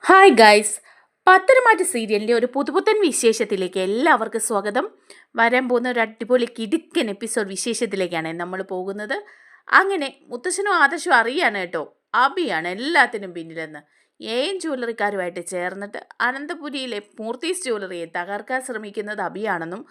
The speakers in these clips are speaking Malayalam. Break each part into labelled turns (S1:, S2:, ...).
S1: ഹായ് ഗൈസ്, പത്തരമാറ്റ് സീരിയലിൻ്റെ ഒരു പുതുപുത്തൻ വിശേഷത്തിലേക്ക് എല്ലാവർക്കും സ്വാഗതം. വരാൻ പോകുന്ന ഒരു അടിപൊളി കിടുക്കൻ എപ്പിസോഡ് വിശേഷത്തിലേക്കാണ് നമ്മൾ പോകുന്നത്. അങ്ങനെ മുത്തശ്ശനും ആദർശവും അറിയാണ് കേട്ടോ, അബിയാണ് എല്ലാത്തിനും പിന്നിലെന്ന്. ജ്വല്ലറിക്കാരുമായിട്ട് ചേർന്നിട്ട് അനന്തപുരിയിലെ മൂർത്തീസ് ജ്വല്ലറിയെ തകർക്കാൻ ശ്രമിക്കുന്നത് അബിയാണെന്നും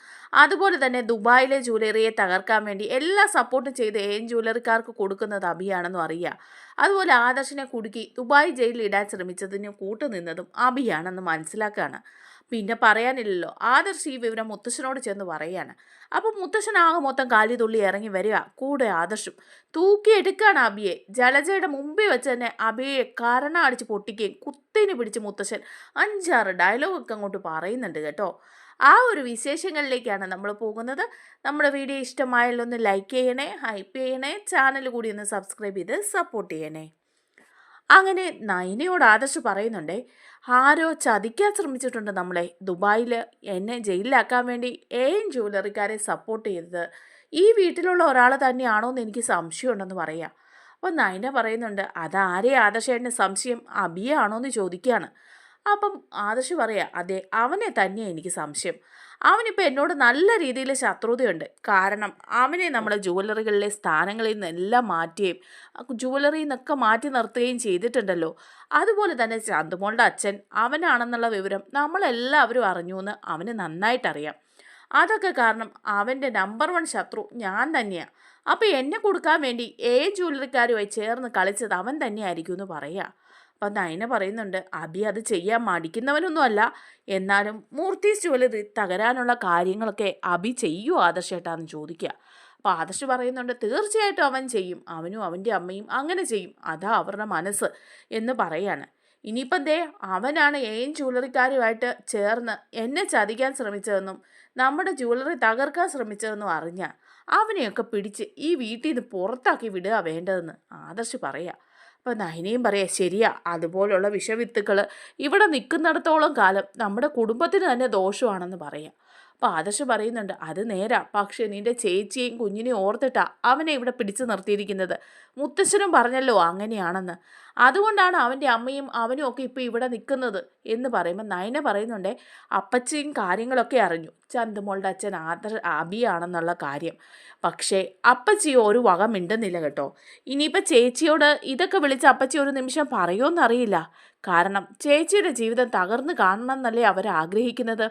S1: അതുപോലെ തന്നെ ദുബായിലെ ജ്വല്ലറിയെ തകർക്കാൻ വേണ്ടി എല്ലാ സപ്പോർട്ടും ചെയ്ത് ജ്വല്ലറിക്കാർക്ക് കൊടുക്കുന്നത് അബിയാണെന്നും അറിയാം. അതുപോലെ ആദർശിനെ കുടുക്കി ദുബായ് ജയിലിൽ ഇടാൻ ശ്രമിച്ചതിന് കൂട്ടുനിന്നതും അബിയാണെന്ന് മനസ്സിലാക്കുകയാണ്. പിന്നെ പറയാനില്ലല്ലോ, ആദർശ് ഈ വിവരം മുത്തശ്ശനോട് ചെന്ന് പറയാണ്. അപ്പം മുത്തശ്ശനാകെ മൊത്തം കാലി തുള്ളി ഇറങ്ങി വരിക, കൂടെ ആദർശും തൂക്കിയെടുക്കുകയാണ് അബിയെ. ജലജയുടെ മുമ്പിൽ വെച്ച് തന്നെ അബിയെ കരണ അടിച്ച് പൊട്ടിക്കുകയും കുത്തിന് പിടിച്ച് മുത്തശ്ശൻ 5-6 ഡയലോഗൊക്കെ അങ്ങോട്ട് പറയുന്നുണ്ട് കേട്ടോ. ആ ഒരു വിശേഷങ്ങളിലേക്കാണ് നമ്മൾ പോകുന്നത്. നമ്മുടെ വീഡിയോ ഇഷ്ടമായാലൊന്ന് ഒന്ന് ലൈക്ക് ചെയ്യണേ, ഹൈപ്പ് ചെയ്യണേ, ചാനൽ കൂടി ഒന്ന് സബ്സ്ക്രൈബ് ചെയ്ത് സപ്പോർട്ട് ചെയ്യണേ. അങ്ങനെ നയനയോട് ആദർശ് പറയുന്നുണ്ടേ, ആരോ ചതിക്കാൻ ശ്രമിച്ചിട്ടുണ്ട് നമ്മളെ. ദുബായിൽ എന്നെ ജയിലിലാക്കാൻ വേണ്ടി ജ്വല്ലറിക്കാരെ സപ്പോർട്ട് ചെയ്തത് ഈ വീട്ടിലുള്ള ഒരാൾ തന്നെയാണോ എന്ന് എനിക്ക് സംശയമുണ്ടെന്ന് പറയാം. അപ്പോൾ നയന പറയുന്നുണ്ട്, അതാരെ ആദർശേട്ടന് സംശയം, അബിയാണോ എന്ന് ചോദിക്കുകയാണ്. അപ്പം ആദർശ് പറയാ, അതെ, അവനെ തന്നെയാണ് എനിക്ക് സംശയം. അവനിപ്പോൾ എന്നോട് നല്ല രീതിയിൽ ശത്രുതയുണ്ട്. കാരണം അവനെ നമ്മുടെ ജ്വല്ലറികളിലെ സ്ഥാനങ്ങളിൽ നിന്നെല്ലാം മാറ്റുകയും ജ്വല്ലറിയിൽ നിന്നൊക്കെ മാറ്റി നിർത്തുകയും ചെയ്തിട്ടുണ്ടല്ലോ. അതുപോലെ തന്നെ ചന്തുമോളുടെ അച്ഛൻ അവനാണെന്നുള്ള വിവരം നമ്മളെല്ലാവരും അറിഞ്ഞു എന്ന് അവന് നന്നായിട്ടറിയാം. അതൊക്കെ കാരണം അവൻ്റെ നമ്പർ 1 ശത്രു ഞാൻ തന്നെയാണ്. അപ്പോൾ എന്നെ കൊടുക്കാൻ വേണ്ടി ജ്വല്ലറിക്കാരുമായി ചേർന്ന് കളിച്ചത് അവൻ തന്നെയായിരിക്കും എന്ന് പറയാം. അപ്പം നയന പറയുന്നുണ്ട്, അബി അത് ചെയ്യാൻ മടിക്കുന്നവനൊന്നുമല്ല, എന്നാലും മൂർത്തീസ് ജ്വല്ലറി തകരാനുള്ള കാര്യങ്ങളൊക്കെ അബി ചെയ്യുമോ ആദർശേട്ടാന്ന് ചോദിക്കുക. അപ്പോൾ ആദർശ് പറയുന്നുണ്ട്, തീർച്ചയായിട്ടും അവൻ ചെയ്യും, അവനും അവൻ്റെ അമ്മയും അങ്ങനെ ചെയ്യും, അതാ അവരുടെ മനസ്സ് എന്ന് പറയാണ്. ഇനിയിപ്പം ദേ അവനാണ് ജ്വല്ലറിക്കാരുമായിട്ട് ചേർന്ന് എന്നെ ചതിക്കാൻ ശ്രമിച്ചതെന്നും നമ്മുടെ ജ്വല്ലറി തകർക്കാൻ ശ്രമിച്ചതെന്നും അറിഞ്ഞാൽ അവനെയൊക്കെ പിടിച്ച് ഈ വീട്ടിൽ നിന്ന് പുറത്താക്കി വിടുക വേണ്ടതെന്ന് ആദർശ് പറയാം. അപ്പം നയനയും പറയാം, ശരിയാ, അതുപോലുള്ള വിഷവിത്തുക്കൾ ഇവിടെ നിൽക്കുന്നിടത്തോളം കാലം നമ്മുടെ കുടുംബത്തിന് തന്നെ ദോഷമാണെന്ന് പറയാം. അപ്പോൾ ആദർശ് പറയുന്നുണ്ട്, അത് നേരാ, പക്ഷേ നിൻ്റെ ചേച്ചിയെയും കുഞ്ഞിനെയും ഓർത്തിട്ടാ അവനെ ഇവിടെ പിടിച്ചു നിർത്തിയിരിക്കുന്നത്. മുത്തശ്ശനും പറഞ്ഞല്ലോ അങ്ങനെയാണെന്ന്, അതുകൊണ്ടാണ് അവൻ്റെ അമ്മയും അവനും ഒക്കെ ഇപ്പോൾ ഇവിടെ നിൽക്കുന്നത് എന്ന് പറയുമ്പോൾ നയന പറയുന്നുണ്ട്, അപ്പച്ചയും കാര്യങ്ങളൊക്കെ അറിഞ്ഞു, ചന്തുമോളുടെ അച്ഛൻ അബിയാണെന്നുള്ള കാര്യം. പക്ഷേ അപ്പച്ചി ഒരു വക മിണ്ടുന്നില്ല കേട്ടോ. ഇനിയിപ്പോൾ ചേച്ചിയോട് ഇതൊക്കെ വിളിച്ച് അപ്പച്ചി ഒരു നിമിഷം പറയുമോയെന്നറിയില്ല. കാരണം ചേച്ചിയുടെ ജീവിതം തകർന്നു കാണണം എന്നല്ലേ അവർ ആഗ്രഹിക്കുന്നത്.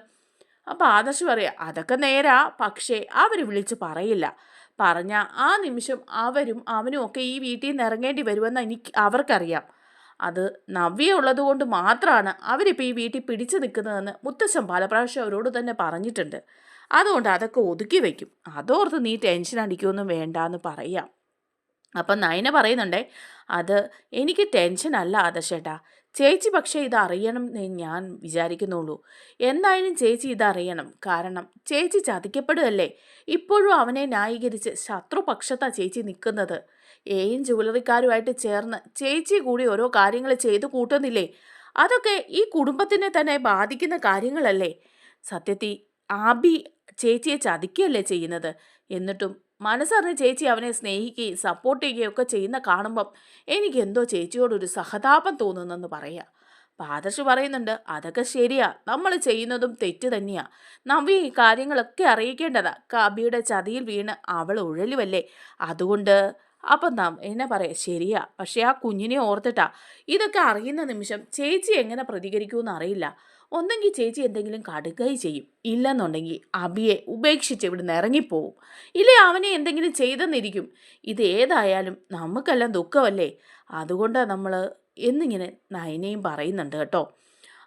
S1: അപ്പോൾ ആദർശ് പറയാം, അതൊക്കെ നേരാ, പക്ഷേ അവർ വിളിച്ച് പറയില്ല. പറഞ്ഞ ആ നിമിഷം അവരും അവനും ഒക്കെ ഈ വീട്ടിൽ നിന്ന് ഇറങ്ങേണ്ടി വരുമെന്ന് അവർക്കറിയാം. അത് നവ്യ ഉള്ളത് കൊണ്ട് മാത്രമാണ് അവരിപ്പോൾ ഈ വീട്ടിൽ പിടിച്ചു നിൽക്കുന്നതെന്ന് മുത്തശ്ശൻ പല പ്രാവശ്യം അവരോട് തന്നെ പറഞ്ഞിട്ടുണ്ട്. അതുകൊണ്ട് അതൊക്കെ ഒതുക്കി വയ്ക്കും, അതോർത്ത് നീ ടെൻഷൻ അടിക്കുമൊന്നും വേണ്ടാന്ന് പറയാം. അപ്പം നയന പറയുന്നുണ്ടേ, അത് എനിക്ക് ടെൻഷനല്ല ആദർശേട്ടാ, ചേച്ചി പക്ഷേ ഇതറിയണം എന്ന് ഞാൻ വിചാരിക്കുന്നുള്ളൂ. എന്തായാലും ചേച്ചി ഇതറിയണം, കാരണം ചേച്ചി ചതിക്കപ്പെടുകയല്ലേ. ഇപ്പോഴും അവനെ ന്യായീകരിച്ച് ശത്രുപക്ഷത്താണ് ചേച്ചി നിൽക്കുന്നത്. ജ്വല്ലറിക്കാരുമായിട്ട് ചേർന്ന് ചേച്ചി കൂടി ഓരോ കാര്യങ്ങൾ ചെയ്തു കൂട്ടുന്നില്ലേ, അതൊക്കെ ഈ കുടുംബത്തിനെ തന്നെ ബാധിക്കുന്ന കാര്യങ്ങളല്ലേ. സത്യത്തിൽ ആബി ചേച്ചിയെ ചതിക്കുകയല്ലേ ചെയ്യുന്നത്. എന്നിട്ടും മനസ്സറിഞ്ഞ് ചേച്ചി അവനെ സ്നേഹിക്കുകയും സപ്പോർട്ട് ചെയ്യുകയും ഒക്കെ ചെയ്യുന്ന കാണുമ്പം എനിക്കെന്തോ ചേച്ചിയോടൊരു സഹതാപം തോന്നുന്നെന്ന് പറയാം. ആദർശ് പറയുന്നുണ്ട്, അതൊക്കെ ശരിയാ, നമ്മൾ ചെയ്യുന്നതും തെറ്റ് തന്നെയാ. നവ്യ ഈ കാര്യങ്ങളൊക്കെ അറിയിക്കേണ്ടതാ. കബിയുടെ ചതിയിൽ വീണ് അവൾ ഉഴലുവല്ലേ, അതുകൊണ്ട് അപ്പം എന്നെ പറയാം, ശരിയാ, പക്ഷേ ആ കുഞ്ഞിനെ ഓർത്തിട്ടാ. ഇതൊക്കെ അറിയുന്ന നിമിഷം ചേച്ചി എങ്ങനെ പ്രതികരിക്കുമെന്ന് അറിയില്ല. ഒന്നെങ്കിൽ ചേച്ചി എന്തെങ്കിലും കടുകൈ ചെയ്യും, ഇല്ലെന്നുണ്ടെങ്കിൽ അബിയെ ഉപേക്ഷിച്ച് ഇവിടുന്ന് ഇറങ്ങിപ്പോവും, ഇല്ലേ അവനെ എന്തെങ്കിലും ചെയ്തെന്നിരിക്കും. ഇത് ഏതായാലും നമുക്കെല്ലാം ദുഃഖമല്ലേ, അതുകൊണ്ടാണ് നമ്മൾ എന്നിങ്ങനെ നയനയും പറയുന്നുണ്ട് കേട്ടോ.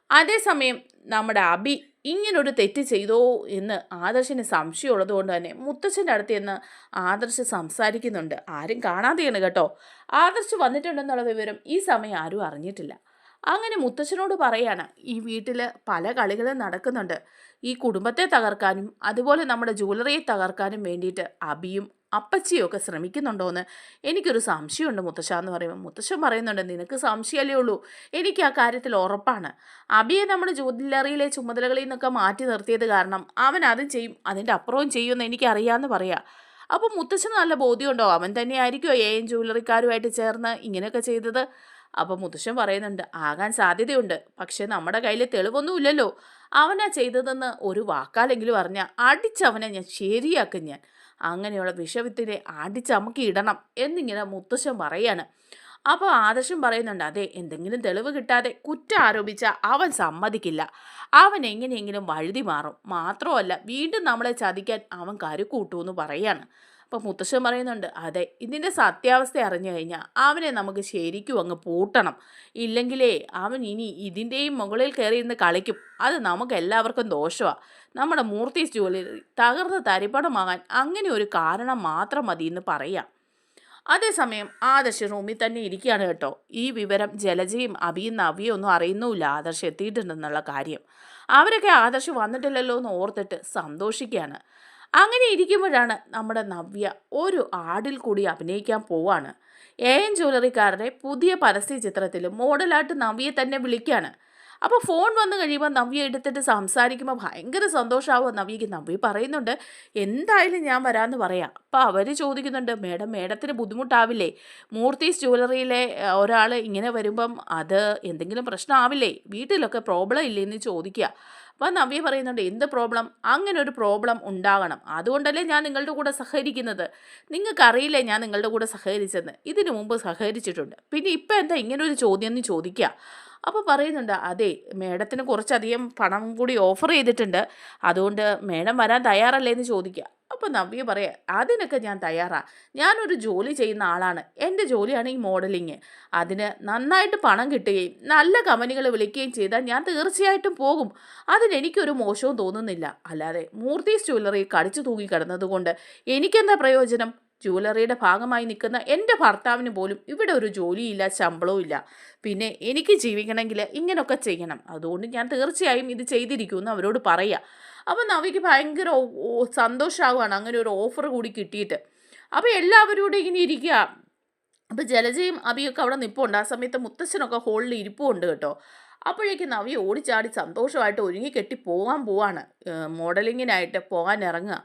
S1: അതേസമയം നമ്മുടെ അബി ഇങ്ങനൊരു തെറ്റ് ചെയ്തോ എന്ന് ആദർശിന് സംശയമുള്ളത് കൊണ്ട് തന്നെ മുത്തച്ഛൻ്റെ അടുത്ത് നിന്ന് ആദർശ് സംസാരിക്കുന്നുണ്ട്. ആരും കാണാതെയാണ് കേട്ടോ. ആദർശ് വന്നിട്ടുണ്ടെന്നുള്ള വിവരം ഈ സമയം ആരും അറിഞ്ഞിട്ടില്ല. അങ്ങനെ മുത്തച്ഛനോട് പറയാണ്, ഈ വീട്ടിൽ പല കളികളും നടക്കുന്നുണ്ട്. ഈ കുടുംബത്തെ തകർക്കാനും അതുപോലെ നമ്മുടെ ജ്വല്ലറിയെ തകർക്കാനും വേണ്ടിയിട്ട് അബിയും അപ്പച്ചിയും ഒക്കെ ശ്രമിക്കുന്നുണ്ടോയെന്ന് എനിക്കൊരു സംശയമുണ്ട് മുത്തശ്ശ എന്ന് പറയുമ്പോൾ മുത്തശ്ശൻ പറയുന്നുണ്ട്, നിനക്ക് സംശയമല്ലേ ഉള്ളൂ, എനിക്ക് ആ കാര്യത്തിൽ ഉറപ്പാണ്. അബിയെ നമ്മുടെ ജ്വല്ലറിയിലെ ചുമതലകളിൽ നിന്നൊക്കെ മാറ്റി നിർത്തിയത് കാരണം അവൻ അതും ചെയ്യും, അതിൻ്റെ അപ്പുറവും ചെയ്യുമെന്ന് എനിക്കറിയാമെന്ന് പറയാം. അപ്പോൾ മുത്തശ്ശന് നല്ല ബോധ്യമുണ്ടോ അവൻ തന്നെയായിരിക്കുമോ ജ്വല്ലറിക്കാരുമായിട്ട് ചേർന്ന് ഇങ്ങനെയൊക്കെ ചെയ്തത്. അപ്പം മുത്തശ്ശൻ പറയുന്നുണ്ട് ആകാൻ സാധ്യതയുണ്ട്, പക്ഷെ നമ്മുടെ കയ്യിൽ തെളിവൊന്നുമില്ലല്ലോ. അവനാ ചെയ്തതെന്ന് ഒരു വാക്കാലെങ്കിലും അറിഞ്ഞാൽ അടിച്ചവനെ ഞാൻ ശരിയാക്കും. ഞാൻ അങ്ങനെയുള്ള വിഷവിത്തിനെ അടിച്ചമക്കി ഇടണം എന്നിങ്ങനെ മുത്തശ്ശൻ പറയാണ്. അപ്പോൾ ആദർശം പറയുന്നുണ്ട് അതെ, എന്തെങ്കിലും തെളിവ് കിട്ടാതെ കുറ്റം ആരോപിച്ച അവൻ സമ്മതിക്കില്ല. അവൻ എങ്ങനെയെങ്കിലും വഴുതി മാറും. മാത്രമല്ല വീണ്ടും നമ്മളെ ചതിക്കാൻ അവൻ കരുക്കൂട്ടുമെന്ന് പറയാണ്. അപ്പം മുത്തശ്ശൻ പറയുന്നുണ്ട് അതെ, ഇതിൻ്റെ സത്യാവസ്ഥ അറിഞ്ഞു കഴിഞ്ഞാൽ അവനെ നമുക്ക് ശരിക്കും അങ്ങ് പൂട്ടണം. ഇല്ലെങ്കിലേ അവൻ ഇനി ഇതിൻ്റെയും മുകളിൽ കയറിയിരുന്ന് കളിക്കും. അത് നമുക്ക് എല്ലാവർക്കും ദോഷമാണ്. നമ്മുടെ മൂർത്തീസ് ജ്വല്ലറി തകർന്ന് തരിപ്പണമാകാൻ അങ്ങനെ ഒരു കാരണം മാത്രം മതി എന്ന് പറയാം. അതേസമയം ആദർശ് റൂമിൽ തന്നെ ഇരിക്കുകയാണ് കേട്ടോ. ഈ വിവരം ജലജയും അഭിയും നവ്യയും ഒന്നും അറിയുന്നുമില്ല ആദർശ് എത്തിയിട്ടുണ്ടെന്നുള്ള കാര്യം. അവരൊക്കെ ആദർശ് വന്നിട്ടില്ലല്ലോ എന്ന് ഓർത്തിട്ട് സന്തോഷിക്കുകയാണ്. അങ്ങനെ ഇരിക്കുമ്പോഴാണ് നമ്മുടെ നവ്യ ഒരു ആഡിൽ കൂടി അഭിനയിക്കാൻ പോവാണ്. എൻ ജ്വല്ലറിക്കാരുടെ പുതിയ പരസ്യ ചിത്രത്തിൽ മോഡലായിട്ട് നവ്യയെ തന്നെ വിളിക്കുകയാണ്. അപ്പോൾ ഫോൺ വന്നു കഴിയുമ്പോൾ നവ്യ എടുത്തിട്ട് സംസാരിക്കുമ്പോൾ ഭയങ്കര സന്തോഷമാവും നവ്യയ്ക്ക്. നവ്യ പറയുന്നുണ്ട് എന്തായാലും ഞാൻ വരാമെന്ന് പറയാം. അപ്പോൾ അവർ ചോദിക്കുന്നുണ്ട് മേഡത്തിന് ബുദ്ധിമുട്ടാവില്ലേ? മൂർത്തീസ് ജ്വല്ലറിയിലെ ഒരാൾ ഇങ്ങനെ വരുമ്പം അത് എന്തെങ്കിലും പ്രശ്നമാവില്ലേ? വീട്ടിലൊക്കെ പ്രോബ്ലം ഇല്ലേ എന്ന് ചോദിക്കുക. അപ്പോൾ നവ്യ പറയുന്നുണ്ട് എന്ത് പ്രോബ്ലം? അങ്ങനെ ഒരു പ്രോബ്ലം ഉണ്ടാകണം, അതുകൊണ്ടല്ലേ ഞാൻ നിങ്ങളുടെ കൂടെ സഹകരിക്കുന്നത്. നിങ്ങൾക്കറിയില്ലേ ഞാൻ നിങ്ങളുടെ കൂടെ സഹകരിച്ചെന്ന്? ഇതിനു മുമ്പ് സഹകരിച്ചിട്ടുണ്ട്, പിന്നെ ഇപ്പം എന്താ ഇങ്ങനൊരു ചോദ്യം എന്ന് ചോദിക്കുക. അപ്പോൾ പറയുന്നുണ്ട് അതെ, മേഡത്തിന് കുറച്ചധികം പണം കൂടി ഓഫർ ചെയ്തിട്ടുണ്ട്, അതുകൊണ്ട് മേഡം വരാൻ തയ്യാറല്ലേ എന്ന് ചോദിക്കുക. അപ്പോൾ നവ്യ പറയാം അതിനൊക്കെ ഞാൻ തയ്യാറാണ്. ഞാനൊരു ജോലി ചെയ്യുന്ന ആളാണ്. എൻ്റെ ജോലിയാണ് ഈ മോഡലിങ്. അതിന് നന്നായിട്ട് പണം കിട്ടുകയും നല്ല കമ്പനികൾ വിളിക്കുകയും ചെയ്താൽ ഞാൻ തീർച്ചയായിട്ടും പോകും. അതിനെനിക്കൊരു മോശവും തോന്നുന്നില്ല. അല്ലാതെ മൂർത്തീസ് ജ്വല്ലറി കടിച്ചു തൂങ്ങി കിടന്നതുകൊണ്ട് എനിക്കെന്താ പ്രയോജനം? ജ്വല്ലറിയുടെ ഭാഗമായി നിൽക്കുന്ന എൻ്റെ ഭർത്താവിന് പോലും ഇവിടെ ഒരു ജോലിയില്ല, ശമ്പളവും ഇല്ല. പിന്നെ എനിക്ക് ജീവിക്കണമെങ്കിൽ ഇങ്ങനെയൊക്കെ ചെയ്യണം. അതുകൊണ്ട് ഞാൻ തീർച്ചയായും ഇത് ചെയ്തിരിക്കുമെന്ന് അവരോട് പറയുക. അപ്പോൾ നവിക്ക് ഭയങ്കര സന്തോഷമാവുകയാണ് അങ്ങനെ ഒരു ഓഫർ കൂടി കിട്ടിയിട്ട്. അപ്പോൾ എല്ലാവരോടും ഇങ്ങനെ ഇരിക്കുക. അപ്പോൾ ജലജയും അഭിയൊക്കെ അവിടെ നിൽപ്പുണ്ട്. ആ സമയത്ത് മുത്തശ്ശനൊക്കെ ഹോളിൽ ഇരിപ്പുണ്ട് കേട്ടോ. അപ്പോഴേക്കും നവി ഓടിച്ചാടി സന്തോഷമായിട്ട് ഒരുങ്ങി കെട്ടി പോവാണ്. മോഡലിങ്ങിനായിട്ട് പോകാൻ ഇറങ്ങുക.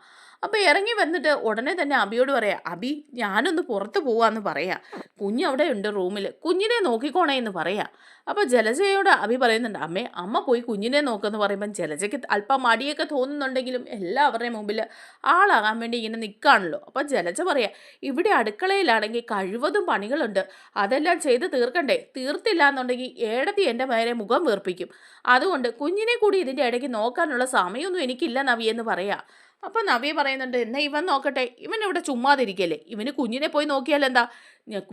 S1: അപ്പോൾ ഇറങ്ങി വന്നിട്ട് ഉടനെ തന്നെ അബിയോട് പറയാം അബി ഞാനൊന്ന് പുറത്ത് പോവാന്ന് പറയാം. കുഞ്ഞവിടെ ഉണ്ട് റൂമിൽ, കുഞ്ഞിനെ നോക്കിക്കോണേ എന്ന് പറയാം. അപ്പോൾ ജലജയോട് അബി പറയുന്നുണ്ട് അമ്മ പോയി കുഞ്ഞിനെ നോക്കുമെന്ന് പറയുമ്പം ജലജയ്ക്ക് അല്പം മടിയൊക്കെ തോന്നുന്നുണ്ടെങ്കിലും എല്ലാവരുടെയും മുമ്പിൽ ആളാകാൻ വേണ്ടി ഇങ്ങനെ നിൽക്കുകയാണല്ലോ. അപ്പോൾ ജലജ പറയാം ഇവിടെ അടുക്കളയിലാണെങ്കിൽ കഴിവതും പണികളുണ്ട്, അതെല്ലാം ചെയ്ത് തീർക്കണ്ടേ? തീർത്തില്ല എന്നുണ്ടെങ്കിൽ ഏടത്തി എൻ്റെ മേലെ മുഖം വീർപ്പിക്കും. അതുകൊണ്ട് കുഞ്ഞിനെ കൂടി ഇതിൻ്റെ ഇടയ്ക്ക് നോക്കാനുള്ള സമയമൊന്നും എനിക്കില്ല നവി എന്ന് പറയാം. അപ്പം നവ്യ പറയുന്നുണ്ട് എന്നാ ഇവൻ നോക്കട്ടെ, ഇവൻ ഇവിടെ ചുമ്മാതിരിക്കല്ലേ, ഇവന് കുഞ്ഞിനെ പോയി നോക്കിയാൽ എന്താ?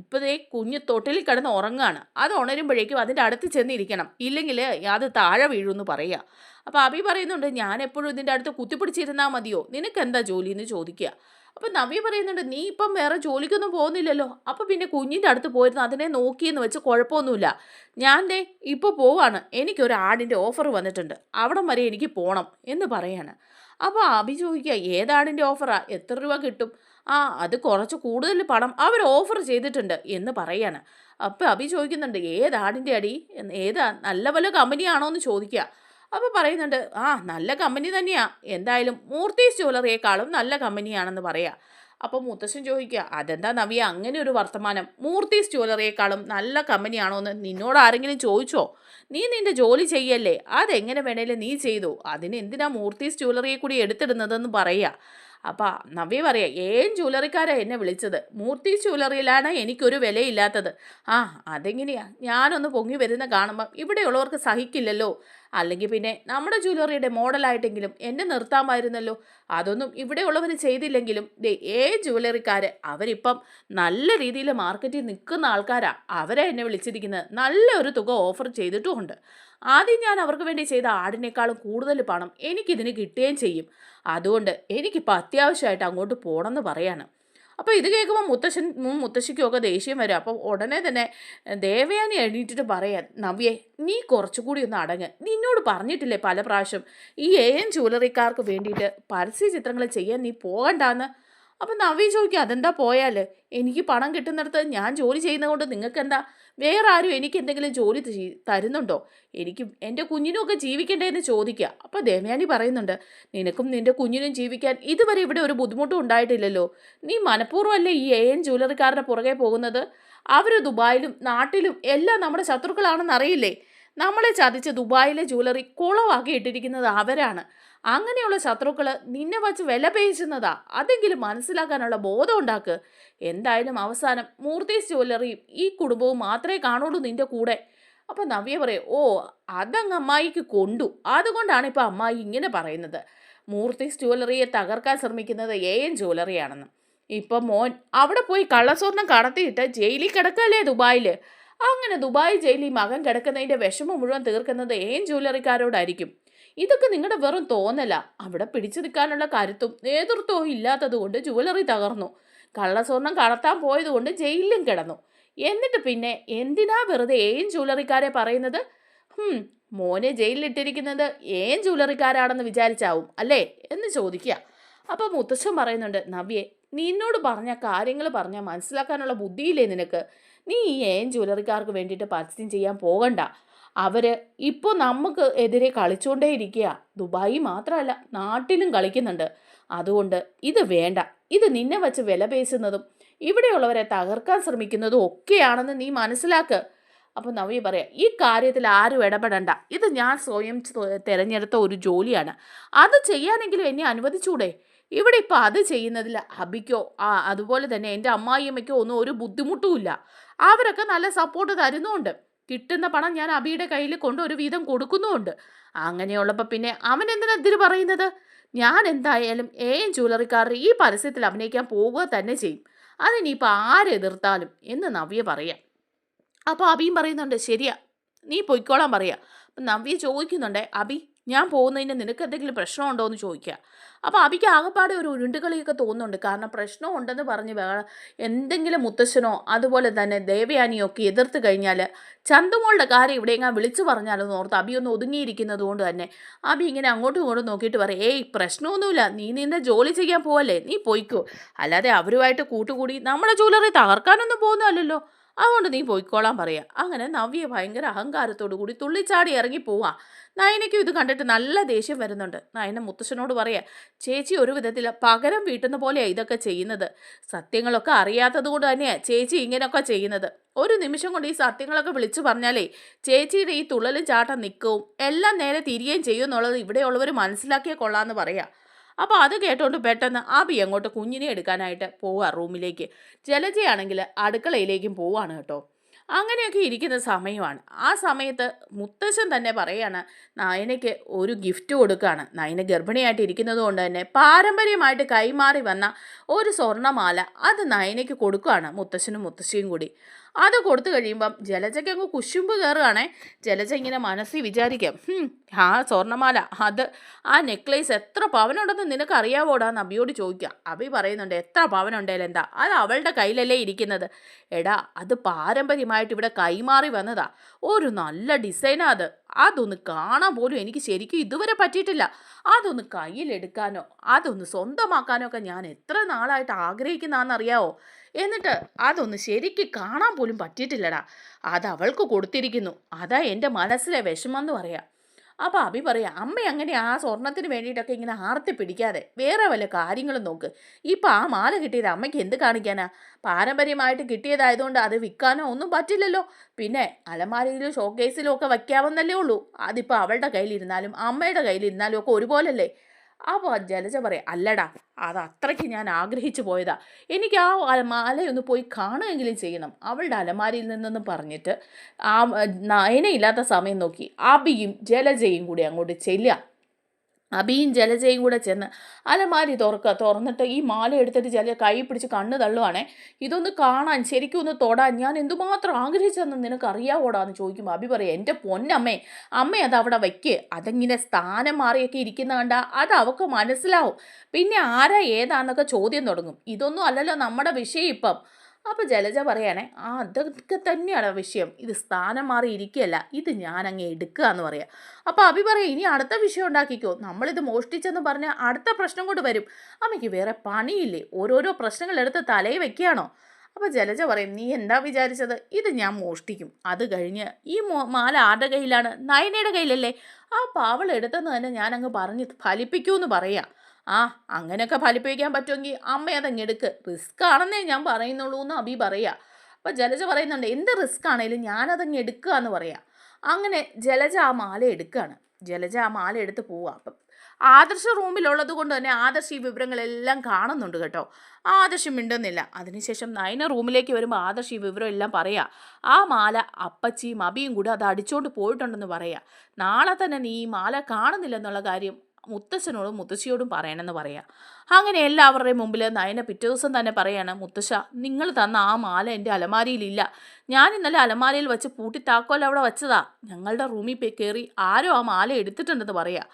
S1: ഇപ്പോഴേ കുഞ്ഞ് തൊട്ടിലിൽ കിടന്ന് ഉറങ്ങുകയാണ്, അത് ഉണരുമ്പോഴേക്കും അതിൻ്റെ അടുത്ത് ചെന്നിരിക്കണം, ഇല്ലെങ്കിൽ അത് താഴെ വീഴുമെന്ന് പറയുക. അപ്പോൾ അബി പറയുന്നുണ്ട് ഞാൻ എപ്പോഴും ഇതിൻ്റെ അടുത്ത് കുത്തിപ്പിടിച്ചിരുന്നാൽ മതിയോ, നിനക്ക് എന്താ ജോലി എന്ന് ചോദിക്കുക. അപ്പം നവ്യ പറയുന്നുണ്ട് നീ ഇപ്പം വേറെ ജോലിക്കൊന്നും പോകുന്നില്ലല്ലോ, അപ്പം പിന്നെ കുഞ്ഞിൻ്റെ അടുത്ത് പോയിരുന്നു അതിനെ നോക്കിയെന്ന് വെച്ച് കുഴപ്പമൊന്നുമില്ല. ഞാൻ ദേ ഇപ്പോൾ പോവാണ്, എനിക്കൊരു ആടിൻ്റെ ഓഫർ വന്നിട്ടുണ്ട്, അവിടം വരെ എനിക്ക് പോകണം എന്ന് പറയാണ്. അപ്പോൾ അബി ചോദിക്കുക ഏതാടിൻ്റെ ഓഫറാ, എത്ര രൂപ കിട്ടും? അത് കുറച്ച് കൂടുതൽ പണം അവർ ഓഫർ ചെയ്തിട്ടുണ്ട് എന്ന് പറയാണ്. അപ്പോൾ അബി ചോദിക്കുന്നുണ്ട് ഏതാടിൻ്റെ അടി, ഏതാ നല്ല വല്ല കമ്പനിയാണോ എന്ന് ചോദിക്കുക. അപ്പോൾ പറയുന്നുണ്ട് നല്ല കമ്പനി തന്നെയാണ്, എന്തായാലും മൂർത്തീസ് ജ്വല്ലറിയേക്കാളും നല്ല കമ്പനിയാണെന്ന് പറയാം. അപ്പോൾ മുത്തശ്ശൻ ചോദിക്കുക അതെന്താ നവ്യ അങ്ങനെ ഒരു വർത്തമാനം, മൂർത്തീസ് ജ്വല്ലറിയേക്കാളും നല്ല കമ്പനിയാണോ എന്ന് നിന്നോട് ആരെങ്കിലും ചോദിച്ചോ? നീ നിൻ്റെ ജോലി ചെയ്യല്ലേ, അതെങ്ങനെ വേണേലും നീ ചെയ്തു, അതിന് എന്തിനാ മൂർത്തീസ് ജ്വല്ലറിയെ കൂടി എടുത്തിടുന്നതെന്ന് പറയുക. അപ്പം നവ്യ പറയാം ഏൻ ജ്വല്ലറിക്കാരാണ് എന്നെ വിളിച്ചത്, മൂർത്തീസ് ജ്വല്ലറിയിലാണ് എനിക്കൊരു വിലയില്ലാത്തത്. അതെങ്ങനെയാ, ഞാനൊന്ന് പൊങ്ങി വരുന്ന കാണുമ്പം ഇവിടെയുള്ളവർക്ക് സഹിക്കില്ലല്ലോ, അല്ലെങ്കിൽ പിന്നെ നമ്മുടെ ജ്വല്ലറിയുടെ മോഡലായിട്ടെങ്കിലും എന്നെ നിർത്താമായിരുന്നല്ലോ. അതൊന്നും ഇവിടെയുള്ളവർ ചെയ്തില്ലെങ്കിലും ജ്വല്ലറിക്കാർ അവരിപ്പം നല്ല രീതിയിൽ മാർക്കറ്റിൽ നിൽക്കുന്ന ആൾക്കാരാണ്, അവരെ എന്നെ വിളിച്ചിരിക്കുന്നത്, നല്ലൊരു തുക ഓഫർ ചെയ്തിട്ടുമുണ്ട്. ആദ്യം ഞാൻ അവർക്ക് വേണ്ടി ചെയ്ത ആടിനേക്കാളും കൂടുതൽ പണം എനിക്കിതിന് കിട്ടുകയും ചെയ്യും, അതുകൊണ്ട് എനിക്കിപ്പോൾ അത്യാവശ്യമായിട്ട് അങ്ങോട്ട് പോകണമെന്ന് പറയാണ്. അപ്പോൾ ഇത് കേൾക്കുമ്പോൾ മുത്തശ്ശിക്കുമൊക്കെ ദേഷ്യം വരും. അപ്പം ഉടനെ തന്നെ ദേവയാനി എണീറ്റിട്ട് പറയാൻ നവ്യേ നീ കുറച്ചുകൂടി ഒന്ന് അടങ്ങ്, നിന്നോട് പറഞ്ഞിട്ടില്ലേ പല പ്രാവശ്യം ഈ ജ്വല്ലറിക്കാർക്ക് വേണ്ടിയിട്ട് പരസ്യ ചിത്രങ്ങൾ ചെയ്യാൻ നീ പോകണ്ടാന്ന്. അപ്പം നവ്യ ചോദിക്കുക അതെന്താ പോയാൽ, എനിക്ക് പണം കിട്ടുന്നിടത്ത് ഞാൻ ജോലി ചെയ്യുന്നതുകൊണ്ട് നിങ്ങൾക്ക് എന്താ, വേറെ ആരും എനിക്ക് എന്തെങ്കിലും ജോലി തരുന്നുണ്ടോ? എനിക്ക് എൻ്റെ കുഞ്ഞിനുമൊക്കെ ജീവിക്കണ്ടേ എന്ന് ചോദിക്കുക. അപ്പോൾ ദേവയാനി പറയുന്നുണ്ട് നിനക്കും നിൻ്റെ കുഞ്ഞിനും ജീവിക്കാൻ ഇതുവരെ ഇവിടെ ഒരു ബുദ്ധിമുട്ടും ഉണ്ടായിട്ടില്ലല്ലോ, നീ മനഃപൂർവ്വമല്ലേ ഈ ജ്വല്ലറിക്കാരുടെ പുറകെ പോകുന്നത്? അവർ ദുബായിലും നാട്ടിലും എല്ലാം നമ്മുടെ ശത്രുക്കളാണെന്ന് അറിയില്ലേ? നമ്മളെ ചതിച്ച് ദുബായിലെ ജ്വല്ലറി കുളമാക്കി ഇട്ടിരിക്കുന്നത് അവരാണ്. അങ്ങനെയുള്ള ശത്രുക്കൾ നിന്നെ വച്ച് വില പേശുന്നതാ. അതെങ്കിലും മനസ്സിലാക്കാനുള്ള ബോധം ഉണ്ടാക്ക്. എന്തായാലും അവസാനം മൂർത്തീസ് ജ്വല്ലറിയും ഈ കുടുംബവും മാത്രമേ കാണുള്ളൂ നിന്റെ കൂടെ. അപ്പൊ നവ്യ പറയും, ഓ അതങ്ങ് അമ്മായിക്ക് കൊണ്ടു, അതുകൊണ്ടാണ് ഇപ്പൊ അമ്മായി ഇങ്ങനെ പറയുന്നത്. മൂർത്തീസ് ജ്വല്ലറിയെ തകർക്കാൻ ശ്രമിക്കുന്നത് AN ജ്വല്ലറിയാണെന്ന്. ഇപ്പൊ മോൻ അവിടെ പോയി കള്ളസ്വർണം കടത്തിയിട്ട് ജയിലിൽ കിടക്കല്ലേ ദുബായില്. അങ്ങനെ ദുബായ് ജയിലിൽ മകൻ കിടക്കുന്നതിന്റെ വിഷമം മുഴുവൻ തീർക്കുന്നത് AN ജ്വല്ലറിക്കാരോടായിരിക്കും. ഇതൊക്കെ നിങ്ങളുടെ വെറും തോന്നല. അവിടെ പിടിച്ചു നിൽക്കാനുള്ള കരുത്തും നേതൃത്വവും ഇല്ലാത്തത് കൊണ്ട് ജ്വല്ലറി തകർന്നു. കള്ളസ്വർണം കടത്താൻ പോയതുകൊണ്ട് ജയിലിലും കിടന്നു. എന്നിട്ട് പിന്നെ എന്തിനാ വെറുതെ AN ജ്വല്ലറിക്കാരെ പറയുന്നത്? മോനെ ജയിലിലിട്ടിരിക്കുന്നത് AN ജ്വല്ലറിക്കാരാണെന്ന് വിചാരിച്ചാവും അല്ലേ എന്ന് ചോദിക്കുക. അപ്പം മുത്തശ്ശൻ പറയുന്നുണ്ട്, നവ്യെ നിന്നോട് പറഞ്ഞ കാര്യങ്ങൾ പറഞ്ഞാൽ മനസ്സിലാക്കാനുള്ള ബുദ്ധിയില്ലേ നിനക്ക്? നീ ഈ AN ജ്വല്ലറിക്കാർക്ക് വേണ്ടിയിട്ട് പരസ്യം ചെയ്യാൻ പോകണ്ട. അവർ ഇപ്പോൾ നമുക്ക് എതിരെ കളിച്ചുകൊണ്ടേയിരിക്കുക. ദുബായി മാത്രമല്ല നാട്ടിലും കളിക്കുന്നുണ്ട്. അതുകൊണ്ട് ഇത് വേണ്ട. ഇത് നിന്നെ വച്ച് വില പേശുന്നതും ഇവിടെയുള്ളവരെ തകർക്കാൻ ശ്രമിക്കുന്നതും ഒക്കെയാണെന്ന് നീ മനസ്സിലാക്ക്. അപ്പം നവ്യ പറയാം, ഈ കാര്യത്തിൽ ആരും ഇടപെടണ്ട. ഇത് ഞാൻ സ്വയം തിരഞ്ഞെടുത്ത ഒരു ജോലിയാണ്. അത് ചെയ്യാനെങ്കിലും എന്നെ അനുവദിച്ചൂടെ? ഇവിടെ ഇപ്പം അത് ചെയ്യുന്നതിൽ അബിക്കോ അതുപോലെ തന്നെ എൻ്റെ അമ്മായിയമ്മയ്ക്കോ ഒന്നും ഒരു ബുദ്ധിമുട്ടുമില്ല. അവരൊക്കെ നല്ല സപ്പോർട്ട് തരുന്നുമുണ്ട്. കിട്ടുന്ന പണം ഞാൻ അബിയുടെ കയ്യിൽ കൊണ്ട് ഒരു വീതം കൊടുക്കുന്നുമുണ്ട്. അങ്ങനെയുള്ളപ്പോൾ പിന്നെ അവൻ എന്തിനാ ഇതിന് പറയുന്നത്? ഞാൻ എന്തായാലും AN ജ്വല്ലറിക്കാരുടെ ഈ പരസ്യത്തിൽ അഭിനയിക്കാൻ പോവുക തന്നെ ചെയ്യും. അതിനിപ്പോൾ ആരെതിർത്താലും എന്ന് നവ്യ പറയാം. അപ്പോൾ അബിയും പറയുന്നുണ്ട്, ശരിയാ നീ പൊയ്ക്കോളാൻ പറയാം. അപ്പം നവ്യ ചോദിക്കുന്നുണ്ട്, അബി ഞാൻ പോകുന്നതിന് നിനക്ക് എന്തെങ്കിലും പ്രശ്നമുണ്ടോ എന്ന് ചോദിക്കുക. അപ്പോൾ അബിക്ക് ആകെപ്പാടെ ഒരു ഉരുണ്ടുകളിയൊക്കെ തോന്നുന്നുണ്ട്. കാരണം പ്രശ്നം ഉണ്ടെന്ന് പറഞ്ഞ് എന്തെങ്കിലും മുത്തശ്ശനോ അതുപോലെ തന്നെ ദേവയാനിയോ ഒക്കെ എതിർത്ത് കഴിഞ്ഞാൽ ചന്തുമോളുടെ കാര്യം ഇവിടെയെങ്ങാൻ വിളിച്ചു പറഞ്ഞാലോ ഓർത്ത് അബി ഒന്ന് ഒതുങ്ങിയിരിക്കുന്നത് കൊണ്ട് തന്നെ അബി ഇങ്ങനെ അങ്ങോട്ടും ഇങ്ങോട്ടും നോക്കിയിട്ട് പറയും, ഏയ് പ്രശ്നമൊന്നുമില്ല, നീ നിന്റെ ജോലി ചെയ്യാൻ പോവല്ലേ, നീ പോയിക്കോ. അല്ലാതെ അവരുമായിട്ട് കൂട്ടുകൂടി നമ്മുടെ ജ്വല്ലറി തകർക്കാനൊന്നും പോകുന്നതല്ലല്ലോ. അതുകൊണ്ട് നീ പോയിക്കോളാൻ പറയാം. അങ്ങനെ നവ്യ ഭയങ്കര അഹങ്കാരത്തോടു കൂടി തുള്ളിച്ചാടി ഇറങ്ങി പോവാ. നയനയ്ക്കും ഇത് കണ്ടിട്ട് നല്ല ദേഷ്യം വരുന്നുണ്ട്. നയന മുത്തശ്ശനോട് പറയാ, ചേച്ചി ഒരു വിധത്തിൽ പകരം വീട്ടുന്ന പോലെയാണ് ഇതൊക്കെ ചെയ്യുന്നത്. സത്യങ്ങളൊക്കെ അറിയാത്തത് കൊണ്ട് തന്നെയാണ് ചേച്ചി ഇങ്ങനെയൊക്കെ ചെയ്യുന്നത്. ഒരു നിമിഷം കൊണ്ട് ഈ സത്യങ്ങളൊക്കെ വിളിച്ചു പറഞ്ഞാലേ ചേച്ചിയുടെ ഈ തുള്ളലും ചാട്ടം നിൽക്കവും എല്ലാം നേരെ തിരികെയും ചെയ്യും എന്നുള്ളത് ഇവിടെയുള്ളവർ മനസ്സിലാക്കിയേ കൊള്ളാമെന്ന് പറയാം. അപ്പോൾ അത് കേട്ടോണ്ട് പെട്ടെന്ന് അബി അങ്ങോട്ട് കുഞ്ഞിനെ എടുക്കാനായിട്ട് പോവുക റൂമിലേക്ക്. ജലജയാണെങ്കിൽ അടുക്കളയിലേക്കും പോവാണ് കേട്ടോ. അങ്ങനെയൊക്കെ ഇരിക്കുന്ന സമയമാണ്. ആ സമയത്ത് മുത്തശ്ശൻ തന്നെ പറയാണ്, നയനയ്ക്ക് ഒരു ഗിഫ്റ്റ് കൊടുക്കുകയാണ്. നയന ഗർഭിണിയായിട്ട് ഇരിക്കുന്നത് കൊണ്ട് തന്നെ പാരമ്പര്യമായിട്ട് കൈമാറി വന്ന ഒരു സ്വർണ്ണമാല അത് നയനയ്ക്ക് കൊടുക്കുകയാണ് മുത്തശ്ശനും മുത്തശ്ശിയും കൂടി. അത് കൊടുത്തു കഴിയുമ്പം ജലജയ്ക്ക് അങ്ങ് കുശുമ്പ് കയറുകയാണേ. ജലജ ഇങ്ങനെ മനസ്സിൽ വിചാരിക്കാം, ആ സ്വർണ്ണമാല അത് ആ നെക്ലേസ് എത്ര പവനുണ്ടെന്ന് നിനക്ക് അറിയാവോടാന്ന് അബിയോട് ചോദിക്കുക. അബി പറയുന്നുണ്ട്, എത്ര പവനുണ്ടേലും എന്താ, അത് അവളുടെ കയ്യിലല്ലേ ഇരിക്കുന്നത്. എടാ അത് പാരമ്പര്യമായിട്ട് ഇവിടെ കൈമാറി വന്നതാ. ഒരു നല്ല ഡിസൈനാ അത്. അതൊന്ന് കാണാൻ പോലും എനിക്ക് ശരിക്കും ഇതുവരെ പറ്റിയിട്ടില്ല. അതൊന്ന് കയ്യിലെടുക്കാനോ അതൊന്ന് സ്വന്തമാക്കാനോ ഒക്കെ ഞാൻ എത്ര നാളായിട്ട് ആഗ്രഹിക്കുന്നതാണെന്നറിയാവോ. എന്നിട്ട് അതൊന്ന് ശരിക്ക് കാണാൻ പോലും പറ്റിയിട്ടില്ലടാ. അത് അവൾക്ക് കൊടുത്തിരിക്കുന്നു. അതാ എൻ്റെ മനസ്സിലെ വിഷമം എന്ന് പറയാം. അപ്പോൾ അബി പറയാം, അമ്മ അങ്ങനെ ആ സ്വർണത്തിന് വേണ്ടിയിട്ടൊക്കെ ഇങ്ങനെ ആർത്തി പിടിക്കാതെ വേറെ വല്ല കാര്യങ്ങളും നോക്ക്. ഇപ്പം ആ മാല കിട്ടിയത് അമ്മയ്ക്ക് എന്ത് കാണിക്കാനാ? പാരമ്പര്യമായിട്ട് കിട്ടിയതായതുകൊണ്ട് അത് വിൽക്കാനോ ഒന്നും പറ്റില്ലല്ലോ. പിന്നെ അലമാരയിലും ഷോക്കേസിലും ഒക്കെ വയ്ക്കാമെന്നല്ലേ ഉള്ളൂ. അതിപ്പോൾ അവളുടെ കയ്യിലിരുന്നാലും അമ്മയുടെ കയ്യിലിരുന്നാലും ഒക്കെ ഒരുപോലല്ലേ. അപ്പോൾ ജലജ പറയാം, അല്ലടാ അത് അത്രയ്ക്ക് ഞാൻ ആഗ്രഹിച്ചു പോയതാ. എനിക്ക് ആ മാലയൊന്ന് പോയി കാണുകയെങ്കിലും ചെയ്യണം അവളുടെ അലമാരിയിൽ നിന്നെന്ന് പറഞ്ഞിട്ട് ആ നയനയില്ലാത്ത സമയം നോക്കി അബിയും ജലജയും കൂടി അങ്ങോട്ട് ചെല്ലുക. അബിയും ജലജയും കൂടെ ചെന്ന് അലമാരി തുറന്നിട്ട് ഈ മാല എടുത്തിട്ട് ജല കൈ പിടിച്ച് കണ്ണ് തള്ളുവാണേ. ഇതൊന്ന് കാണാൻ ശരിക്കും ഒന്ന് തൊടാൻ ഞാൻ എന്തുമാത്രം ആഗ്രഹിച്ചെന്ന് നിനക്ക് അറിയാവോടാന്ന് ചോദിക്കുമ്പോൾ അബി പറയാം, എൻ്റെ പൊന്നമ്മേ, അമ്മ അത് അവിടെ വയ്ക്ക്. അതെങ്ങനെ സ്ഥാനം മാറിയൊക്കെ ഇരിക്കുന്ന കണ്ടാൽ അത് അവൾക്ക് മനസ്സിലാവും. പിന്നെ ആരാ ഏതാന്നൊക്കെ ചോദ്യം തുടങ്ങും. ഇതൊന്നും അല്ലല്ലോ നമ്മുടെ വിഷയം ഇപ്പം. അപ്പോൾ ജലജ പറയാണേ, അതൊക്കെ തന്നെയാണ് വിഷയം. ഇത് സ്ഥാനം മാറി ഇരിക്കുകയല്ല, ഇത് ഞാൻ അങ്ങ് എടുക്കുക എന്ന് പറയാം. അപ്പോൾ അബി പറയാം, ഇനി അടുത്ത വിഷയം ഉണ്ടാക്കിക്കോ. നമ്മളിത് മോഷ്ടിച്ചെന്ന് പറഞ്ഞാൽ അടുത്ത പ്രശ്നം കൊണ്ട് വരും. അമ്മയ്ക്ക് വേറെ പണിയില്ലേ? ഓരോരോ പ്രശ്നങ്ങൾ എടുത്ത് തലയിൽ വെക്കുകയാണോ? അപ്പോൾ ജലജ പറയും, നീ എന്താ വിചാരിച്ചത്? ഇത് ഞാൻ മോഷ്ടിക്കും. അത് കഴിഞ്ഞ് ഈ മാല ആരുടെ കയ്യിലാണ്? നയനയുടെ കയ്യിലല്ലേ. ആ പാവൾ എടുത്തെന്ന് തന്നെ ഞാൻ അങ്ങ് പറഞ്ഞ് ഫലിപ്പിക്കൂന്ന് പറയാം. അങ്ങനെയൊക്കെ ഫലിപ്പിക്കാൻ പറ്റുമെങ്കിൽ അമ്മ അതങ്ങ് എടുക്ക്. റിസ്ക് ആണെന്നേ ഞാൻ പറയുന്നുള്ളൂ എന്ന് അബി പറയാ. അപ്പോൾ ജലജ പറയുന്നുണ്ട് എന്ത് റിസ്ക് ആണെങ്കിലും ഞാനതങ്ങ് എടുക്കുക എന്ന് പറയാം. അങ്ങനെ ജലജ ആ മാല എടുക്കുകയാണ്. ജലജ ആ മാല എടുത്ത് പോവുക. അപ്പം ആദർശ റൂമിലുള്ളത് കൊണ്ട് തന്നെ ആദർശ് ഈ വിവരങ്ങളെല്ലാം കാണുന്നുണ്ട് കേട്ടോ. ആദർശ് മിണ്ടുന്നില്ല. അതിനുശേഷം നയന റൂമിലേക്ക് വരുമ്പോൾ ആദർശ് ഈ വിവരം എല്ലാം പറയാ. ആ മാല അപ്പച്ചിയും അബിയും കൂടെ അത് അടിച്ചോണ്ട് പോയിട്ടുണ്ടെന്ന് പറയാ. നാളെ തന്നെ നീ ഈ മാല കാണുന്നില്ലെന്നുള്ള കാര്യം മുത്തശ്ശനോടും മുത്തശ്ശിയോടും പറയണമെന്ന് പറയാം. അങ്ങനെ എല്ലാവരുടെയും മുമ്പിൽ നയന പിറ്റേ ദിവസം തന്നെ പറയാണ്, മുത്തശ്ശ നിങ്ങൾ തന്ന ആ മാല എൻ്റെ അലമാരിയിലില്ല. ഞാൻ ഇന്നലെ അലമാരിയിൽ വെച്ച് പൂട്ടി താക്കോൽ അവിടെ വെച്ചതാ. ഞങ്ങളുടെ റൂമിൽ പോയി കയറി ആരോ ആ മാല എടുത്തിട്ടുണ്ടെന്ന് പറയാം.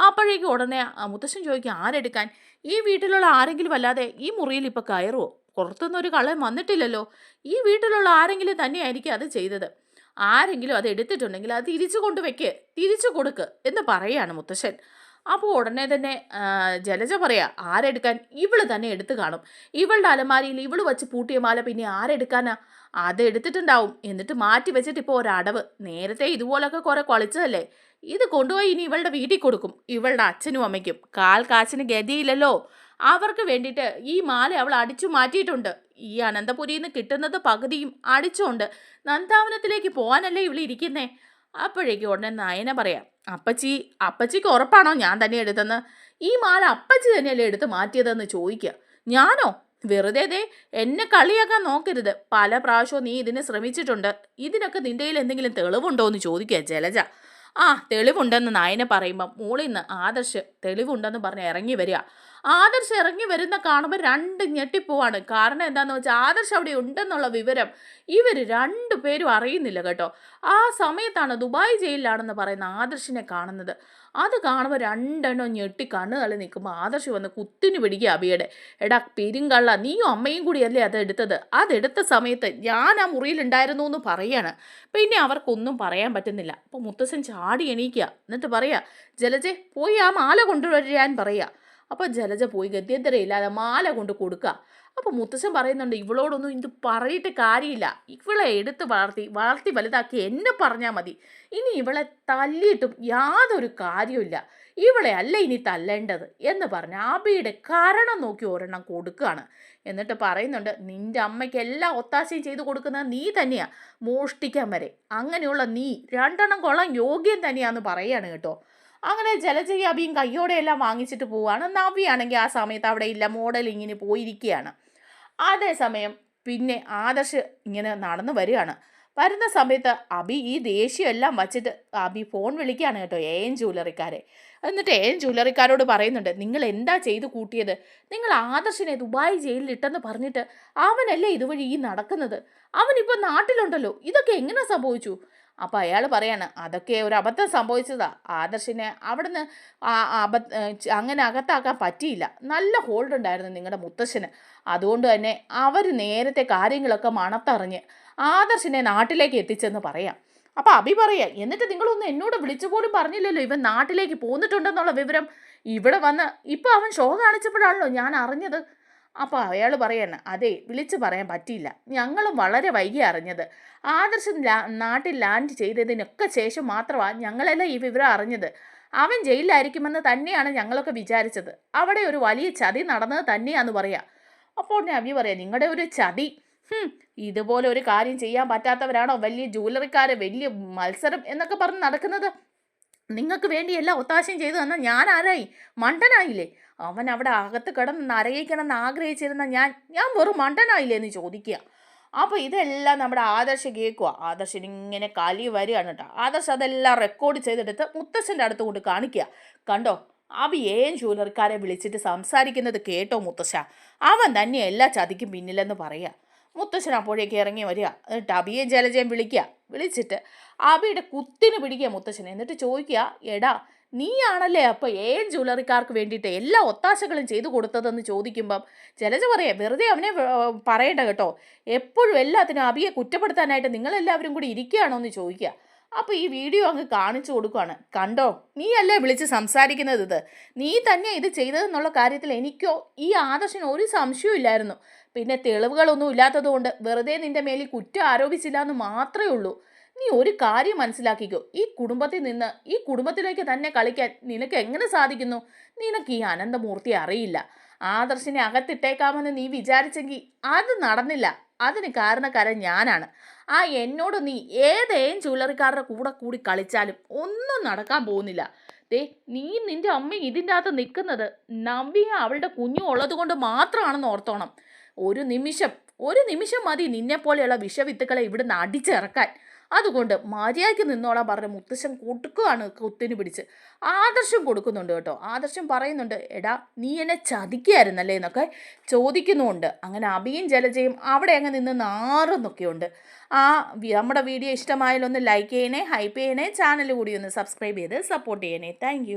S1: അപ്പോഴേക്കും ഉടനെ മുത്തശ്ശൻ ചോദിക്കും, ആരെടുക്കാൻ? ഈ വീട്ടിലുള്ള ആരെങ്കിലും അല്ലാതെ ഈ മുറിയിൽ ഇപ്പോൾ കയറുമോ? പുറത്തുനിന്നൊരു കള്ളൻ വന്നിട്ടില്ലല്ലോ. ഈ വീട്ടിലുള്ള ആരെങ്കിലും തന്നെയായിരിക്കും അത് ചെയ്തത്. ആരെങ്കിലും അത് എടുത്തിട്ടുണ്ടെങ്കിൽ അത് തിരിച്ചു കൊണ്ടുവയ്ക്ക്, തിരിച്ചു കൊടുക്ക് എന്ന് പറയാണ് മുത്തശ്ശൻ. അപ്പോൾ ഉടനെ തന്നെ ജലജ പറയാ, ആരെടുക്കാൻ? ഇവള് തന്നെ എടുത്തു കാണും. ഇവളുടെ അലമാരിയിൽ ഇവള് വെച്ച് പൂട്ടിയ മാല പിന്നെ ആരെടുക്കാനാ? അത് എടുത്തിട്ടുണ്ടാവും. എന്നിട്ട് മാറ്റി വെച്ചിട്ട് ഇപ്പോൾ ഒരടവ്. നേരത്തെ ഇതുപോലൊക്കെ കുറെ കൊളിച്ചതല്ലേ. ഇത് കൊണ്ടുപോയി ഇനി ഇവളുടെ വീട്ടിൽ കൊടുക്കും. ഇവളുടെ അച്ഛനും അമ്മയ്ക്കും കാൽ കാശിന് ഗതിയില്ലല്ലോ. അവർക്ക് വേണ്ടിയിട്ട് ഈ മാല അവൾ അടിച്ചു മാറ്റിയിട്ടുണ്ട്. ഈ അനന്തപുരിയിൽ നിന്ന് കിട്ടുന്നത് പകുതിയും അടിച്ചുകൊണ്ട് നന്ദാവനത്തിലേക്ക് പോകാനല്ലേ ഇവള് ഇരിക്കുന്നേ. അപ്പോഴേക്കും ഉടനെ നയന പറയാം, അപ്പച്ചിക്ക് ഉറപ്പാണോ ഞാൻ തന്നെ എടുത്തെന്ന്? ഈ മാല അപ്പച്ചി തന്നെയല്ലേ എടുത്ത് മാറ്റിയതെന്ന് ചോദിക്കുക. ഞാനോ? വെറുതെ എന്നെ കളിയാക്കാൻ നോക്കരുത്. പല പ്രാവശ്യവും നീ ഇതിന് ശ്രമിച്ചിട്ടുണ്ട്. ഇതിനൊക്കെ നിൻ്റെ കയ്യിൽ എന്തെങ്കിലും തെളിവുണ്ടോ എന്ന് ചോദിക്കുക ജലജ. ആ തെളിവുണ്ടെന്ന് നയന പറയുമ്പം മോളിൽ നിന്ന് ആദർശ് തെളിവുണ്ടെന്ന് പറഞ്ഞ് ഇറങ്ങി വരിക. ആദർശ് ഇറങ്ങി വരുന്ന കാണുമ്പോൾ രണ്ട് ഞെട്ടിപ്പോവാണ്. കാരണം എന്താണെന്ന് വെച്ചാൽ ആദർശ് അവിടെ ഉണ്ടെന്നുള്ള വിവരം ഇവർ രണ്ടുപേരും അറിയുന്നില്ല കേട്ടോ. ആ സമയത്താണ് ദുബായ് ജയിലിലാണെന്ന് പറയുന്ന ആദർശിനെ കാണുന്നത്. അത് കാണുമ്പോൾ രണ്ടെണ്ണം ഞെട്ടി കണ്ണുകളി നിൽക്കുമ്പോൾ ആദർശ് വന്ന് കുത്തിനു പിടിക്കുക അബിയുടെ. എടാ പെരുങ്കള്ള, നീയും അമ്മയും കൂടിയല്ലേ അത് എടുത്തത്? അതെടുത്ത സമയത്ത് ഞാൻ ആ മുറിയിലുണ്ടായിരുന്നു എന്ന് പറയാണ്. പിന്നെ അവർക്കൊന്നും പറയാൻ പറ്റുന്നില്ല. അപ്പോൾ മുത്തശ്ശൻ ചാടി എണീക്കുക. എന്നിട്ട് പറയാ, ജലജെ പോയി ആ മാല കൊണ്ടുവരാൻ പറയുക. അപ്പോൾ ജലജ പോയി ഗത്യന്തരയില്ലാതെ മാല കൊണ്ട് കൊടുക്കുക. അപ്പോൾ മുത്തശ്ശൻ പറയുന്നുണ്ട്, ഇവളോടൊന്നും ഇത് പറഞ്ഞിട്ട് കാര്യമില്ല. ഇവളെ എടുത്ത് വളർത്തി വലുതാക്കി എന്നെ പറഞ്ഞാൽ മതി. ഇനി ഇവളെ തല്ലിയിട്ടും യാതൊരു കാര്യമില്ല. ഇവളെ അല്ല ഇനി തല്ലേണ്ടത് എന്ന് പറഞ്ഞ് അബിയുടെ കാരണം നോക്കി ഒരെണ്ണം കൊടുക്കുകയാണ്. എന്നിട്ട് പറയുന്നുണ്ട്, നിൻ്റെ അമ്മയ്ക്ക് എല്ലാ ഒത്താശയും ചെയ്തു കൊടുക്കുന്നത് നീ തന്നെയാ, മോഷ്ടിക്കാൻ വരെ. അങ്ങനെയുള്ള നീ രണ്ടെണ്ണം കൊള്ളാൻ യോഗ്യം തന്നെയാന്ന് പറയാണ് കേട്ടോ. അങ്ങനെ ജലജയും അബിയും കയ്യോടെ എല്ലാം വാങ്ങിച്ചിട്ട് പോവുകയാണ്. നവ്യാണെങ്കിൽ ആ സമയത്ത് അവിടെ ഇല്ല, മോഡലിങ്ങിന് പോയിരിക്കുകയാണ്. അതേസമയം പിന്നെ ആദർശ് ഇങ്ങനെ നടന്നു വരികയാണ്. വരുന്ന സമയത്ത് അബി ഈ ദേഷ്യം എല്ലാം വച്ചിട്ട് അബി ഫോൺ വിളിക്കുകയാണ് കേട്ടോ AN ജ്വല്ലറിക്കാരെ. എന്നിട്ട് AN ജ്വല്ലറിക്കാരോട് പറയുന്നുണ്ട്, നിങ്ങൾ എന്താ ചെയ്ത് കൂട്ടിയത്? നിങ്ങൾ ആദർശിനെ ദുബായ് ജയിലിലിട്ടെന്ന് പറഞ്ഞിട്ട് അവനല്ലേ ഇതുവഴി ഈ നടക്കുന്നത്? അവനിപ്പോൾ നാട്ടിലുണ്ടല്ലോ. ഇതൊക്കെ എങ്ങനെ സംഭവിച്ചു? അപ്പോൾ അയാൾ പറയാണ്, അതൊക്കെ ഒരു അബദ്ധം സംഭവിച്ചതാ. ആദർശിനെ അവിടുന്ന് അങ്ങനെ അകത്താക്കാൻ പറ്റിയില്ല. നല്ല ഹോൾഡ് ഉണ്ടായിരുന്നു നിങ്ങളുടെ മുത്തശ്ശന്. അതുകൊണ്ട് തന്നെ അവർ നേരത്തെ കാര്യങ്ങളൊക്കെ മണത്തറിഞ്ഞ് ആദർശിനെ നാട്ടിലേക്ക് എത്തിച്ചെന്ന് പറയാം. അപ്പോൾ അബി പറയാം, എന്നിട്ട് നിങ്ങളൊന്നും എന്നോട് വിളിച്ചു പോലും പറഞ്ഞില്ലല്ലോ ഇവൻ നാട്ടിലേക്ക് പോന്നിട്ടുണ്ടെന്നുള്ള വിവരം. ഇവിടെ വന്ന് ഇപ്പോൾ അവൻ ഷോ കാണിച്ചപ്പോഴാണല്ലോ ഞാൻ അറിഞ്ഞത്. അപ്പോൾ അയാൾ പറയാണ്, അതെ വിളിച്ചു പറയാൻ പറ്റിയില്ല, ഞങ്ങളും വളരെ വൈകി അറിഞ്ഞത്. ആദർശം നാട്ടിൽ ലാൻഡ് ചെയ്തതിനൊക്കെ ശേഷം മാത്രമാണ് ഞങ്ങളെല്ലാം ഈ വിവരം അറിഞ്ഞത്. അവൻ ജയിലിലായിരിക്കുമെന്ന് തന്നെയാണ് ഞങ്ങളൊക്കെ വിചാരിച്ചത്. അവിടെ ഒരു വലിയ ചതി നടന്നത് തന്നെയാന്ന് പറയാം. അപ്പോൾ അബി പറയാം, നിങ്ങളുടെ ഒരു ചതി? ഇതുപോലെ ഒരു കാര്യം ചെയ്യാൻ പറ്റാത്തവരാണോ വലിയ ജ്വല്ലറിക്കാരെ വലിയ മത്സരം എന്നൊക്കെ പറഞ്ഞ് നടക്കുന്നത്? നിങ്ങൾക്ക് വേണ്ടി എല്ലാം ഒത്താശയും ചെയ്തു തന്നാൽ ഞാൻ ആരായി? മണ്ടനായില്ലേ? അവൻ അവിടെ അകത്ത് കിടന്ന് നരകിക്കണമെന്ന് ആഗ്രഹിച്ചിരുന്ന ഞാൻ വെറും മണ്ടനായില്ലേ എന്ന് ചോദിക്കുക. അപ്പോൾ ഇതെല്ലാം നമ്മുടെ ആദർശ് കേൾക്കുക. ആദർശിന് ഇങ്ങനെ കലി വരികയാണ് കേട്ടോ. ആദർശ് അതെല്ലാം റെക്കോർഡ് ചെയ്തെടുത്ത് മുത്തശ്ശൻ്റെ അടുത്ത് കൊണ്ട് കാണിക്കുക. കണ്ടോ, അബി AN ജ്വല്ലറിക്കാരെ വിളിച്ചിട്ട് സംസാരിക്കുന്നത് കേട്ടോ മുത്തശ്ശ? അവൻ തന്നെ എല്ലാ ചതിക്കും പിന്നിലെന്ന് പറയുക. മുത്തശ്ശൻ അപ്പോഴേക്ക് ഇറങ്ങി വരിക. എന്നിട്ട് അബിയെ ജലജയും വിളിച്ചിട്ട് അബിയുടെ കുത്തിന് പിടിക്കുക മുത്തശ്ശൻ. എന്നിട്ട് ചോദിക്കുക, എടാ നീയാണല്ലേ അപ്പോൾ AN ജ്വല്ലറിക്കാർക്ക് വേണ്ടിയിട്ട് എല്ലാ ഒത്താശകളും ചെയ്തു കൊടുത്തതെന്ന് ചോദിക്കുമ്പം ജലജ പറയാം, വെറുതെ അവനെ പറയണ്ട കേട്ടോ. എപ്പോഴും എല്ലാത്തിനും അബിയെ കുറ്റപ്പെടുത്താനായിട്ട് നിങ്ങളെല്ലാവരും കൂടി ഇരിക്കുകയാണോ എന്ന് ചോദിക്കുക. അപ്പോൾ ഈ വീഡിയോ അങ്ങ് കാണിച്ചു കൊടുക്കുകയാണ്. കണ്ടോ, നീയല്ലേ വിളിച്ച് സംസാരിക്കുന്നത്? ഇത് നീ തന്നെ ഇത് ചെയ്തതെന്നുള്ള കാര്യത്തിൽ എനിക്കോ ഈ ആദർശന് ഒരു സംശയവും ഇല്ലായിരുന്നു. പിന്നെ തെളിവുകളൊന്നും ഇല്ലാത്തതുകൊണ്ട് വെറുതെ നിൻ്റെ മേലിൽ കുറ്റം ആരോപിച്ചില്ല എന്ന് മാത്രമേ ഉള്ളൂ. നീ ഒരു കാര്യം മനസ്സിലാക്കിക്കോ, ഈ കുടുംബത്തിൽ നിന്ന് ഈ കുടുംബത്തിലേക്ക് തന്നെ കളിക്കാൻ നിനക്ക് എങ്ങനെ സാധിക്കുന്നു? നിനക്ക് ഈ അനന്തമൂർത്തിയെ അറിയില്ല. ആദർശിനെ അകത്തിട്ടേക്കാമെന്ന് നീ വിചാരിച്ചെങ്കിൽ അത് നടന്നില്ല. അതിന് കാരണക്കാരൻ ഞാനാണ്. എന്നോട് നീ ഏതേം ചുള്ളറിക്കാരുടെ കൂടെ കൂടി കളിച്ചാലും ഒന്നും നടക്കാൻ പോകുന്നില്ല. ദേ, നീ നിന്റെ അമ്മ ഇതിൻ്റെ അകത്ത് നിൽക്കുന്നത് നവ്യ അവളുടെ കുഞ്ഞു ഉള്ളത് കൊണ്ട് മാത്രമാണെന്ന് ഓർത്തോണം. ഒരു നിമിഷം ഒരു നിമിഷം മതി നിന്നെപ്പോലെയുള്ള വിഷവിത്തുക്കളെ ഇവിടുന്ന് അടിച്ചിറക്കാൻ. അതുകൊണ്ട് മര്യാദയ്ക്ക് നിന്നോളാൻ പറഞ്ഞ മുത്തശ്ശൻ കൊടുക്കുകയാണ് കുത്തിന് പിടിച്ച്. ആദർശം കൊടുക്കുന്നുണ്ട് കേട്ടോ. ആദർശം പറയുന്നുണ്ട്, എടാ നീ എന്നെ ചതിക്കുകയായിരുന്നല്ലേ എന്നൊക്കെ ചോദിക്കുന്നുമുണ്ട്. അങ്ങനെ അഭിയും ജലജയും അവിടെ അങ്ങ് നിന്ന് നാറുന്നൊക്കെയുണ്ട്. നമ്മുടെ വീഡിയോ ഇഷ്ടമായാലൊന്ന് ലൈക്ക് ചെയ്യണേ, ഹൈപ്പ് ചെയ്യണേ, ചാനൽ കൂടി ഒന്ന് സബ്സ്ക്രൈബ് ചെയ്ത് സപ്പോർട്ട് ചെയ്യണേ. താങ്ക്